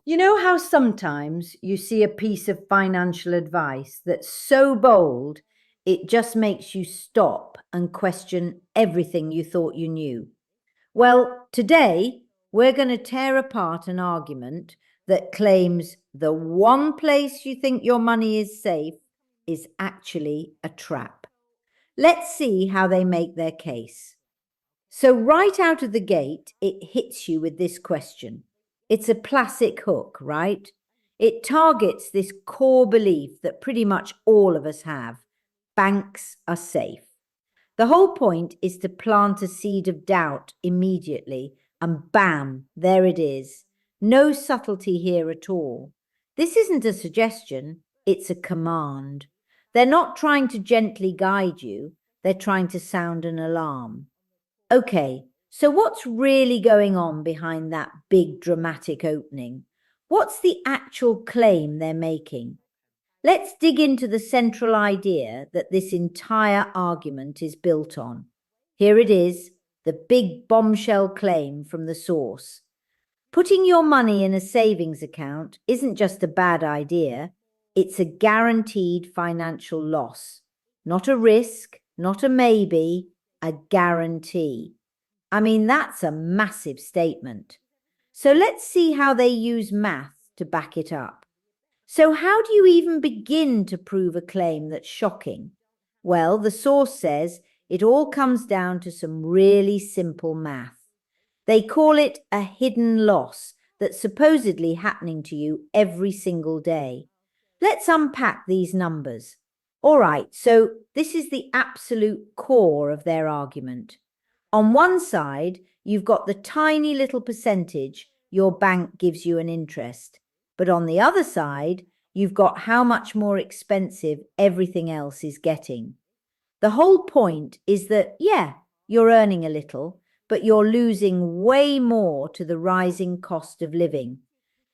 You know how sometimes you see a piece of financial advice that's so bold, it just makes you stop and question everything you thought you knew? Well, today we're going to tear apart an argument that claims the one place you think your money is safe is actually a trap. Let's see how they make their case. So, right out of the gate, it hits you with this question. It's a classic hook, right? It targets this core belief that pretty much all of us have: banks are safe. The whole point is to plant a seed of doubt immediately, and bam, there it is. No subtlety here at all. This isn't a suggestion, it's a command. They're not trying to gently guide you, they're trying to sound an alarm. Okay, so what's really going on behind that big dramatic opening? What's the actual claim they're making? Let's dig into the central idea that this entire argument is built on. Here it is, the big bombshell claim from the source. Putting your money in a savings account isn't just a bad idea, it's a guaranteed financial loss. Not a risk, not a maybe, a guarantee. I mean, that's a massive statement. So let's see how they use math to back it up. So how do you even begin to prove a claim that's shocking? Well, the source says it all comes down to some really simple math. They call it a hidden loss that's supposedly happening to you every single day. Let's unpack these numbers. All right, so this is the absolute core of their argument. On one side, you've got the tiny little percentage your bank gives you an interest. But on the other side, you've got how much more expensive everything else is getting. The whole point is that, yeah, you're earning a little, but you're losing way more to the rising cost of living.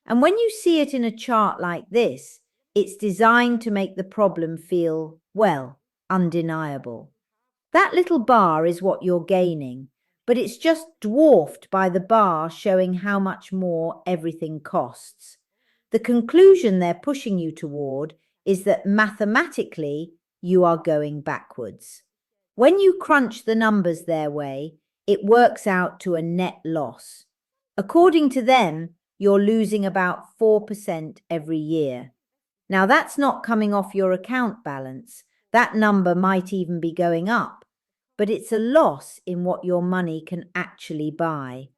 And when you see it in a chart like this, it's designed to make the problem feel, well, undeniable. That little bar is what you're gaining, but it's just dwarfed by the bar showing how much more everything costs. The conclusion they're pushing you toward is that mathematically you are going backwards. When you crunch the numbers their way, it works out to a net loss. According to them, you're losing about 4% every year. Now, that's not coming off your account balance. That number might even be going up, but it's a loss in what your money can actually buy.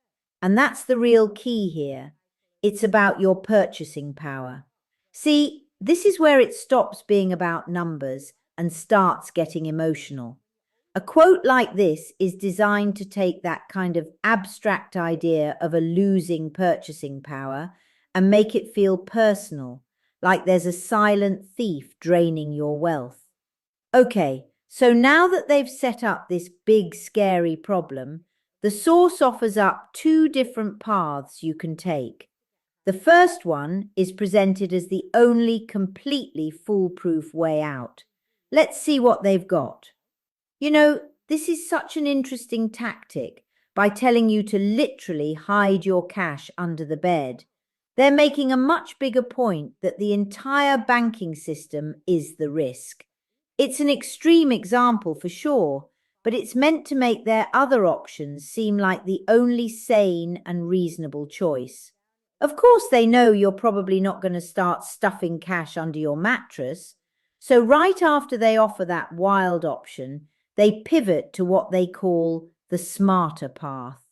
And that's the real key here. It's about your purchasing power. See, this is where it stops being about numbers and starts getting emotional. A quote like this is designed to take that kind of abstract idea of a losing purchasing power and make it feel personal, like there's a silent thief draining your wealth. Okay, so now that they've set up this big, scary problem, the source offers up two different paths you can take. The first one is presented as the only completely foolproof way out. Let's see what they've got. You know, this is such an interesting tactic by telling you to literally hide your cash under the bed. They're making a much bigger point that the entire banking system is the risk. It's an extreme example for sure, but it's meant to make their other options seem like the only sane and reasonable choice. Of course, they know you're probably not going to start stuffing cash under your mattress, so right after they offer that wild option, they pivot to what they call the smarter path.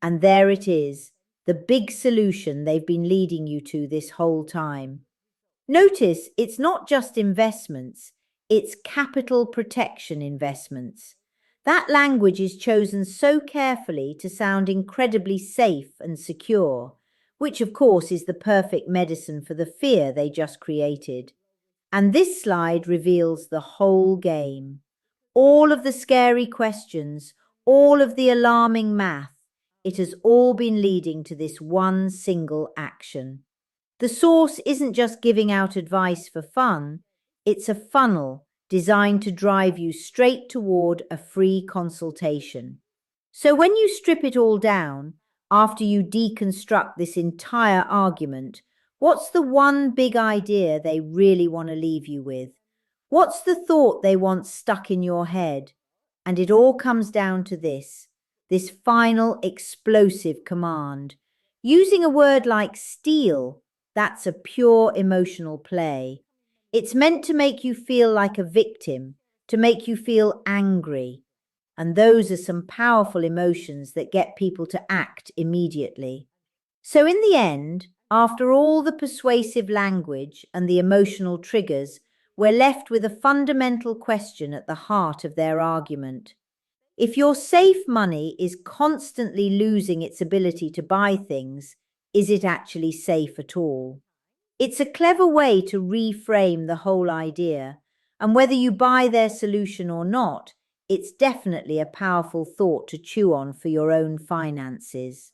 And there it is, the big solution they've been leading you to this whole time. Notice it's not just investments, it's capital protection investments. That language is chosen so carefully to sound incredibly safe and secure, which of course is the perfect medicine for the fear they just created. And this slide reveals the whole game. All of the scary questions, all of the alarming math, it has all been leading to this one single action. The source isn't just giving out advice for fun, it's a funnel designed to drive you straight toward a free consultation. So when you strip it all down, after you deconstruct this entire argument, What's the one big idea they really want to leave you with? What's the thought they want stuck in your head? And it all comes down to this final explosive command. Using a word like steal, that's a pure emotional play. It's meant to make you feel like a victim, to make you feel angry. And those are some powerful emotions that get people to act immediately. So in the end, after all the persuasive language and the emotional triggers, we're left with a fundamental question at the heart of their argument. If your safe money is constantly losing its ability to buy things, is it actually safe at all? It's a clever way to reframe the whole idea, and whether you buy their solution or not, it's definitely a powerful thought to chew on for your own finances.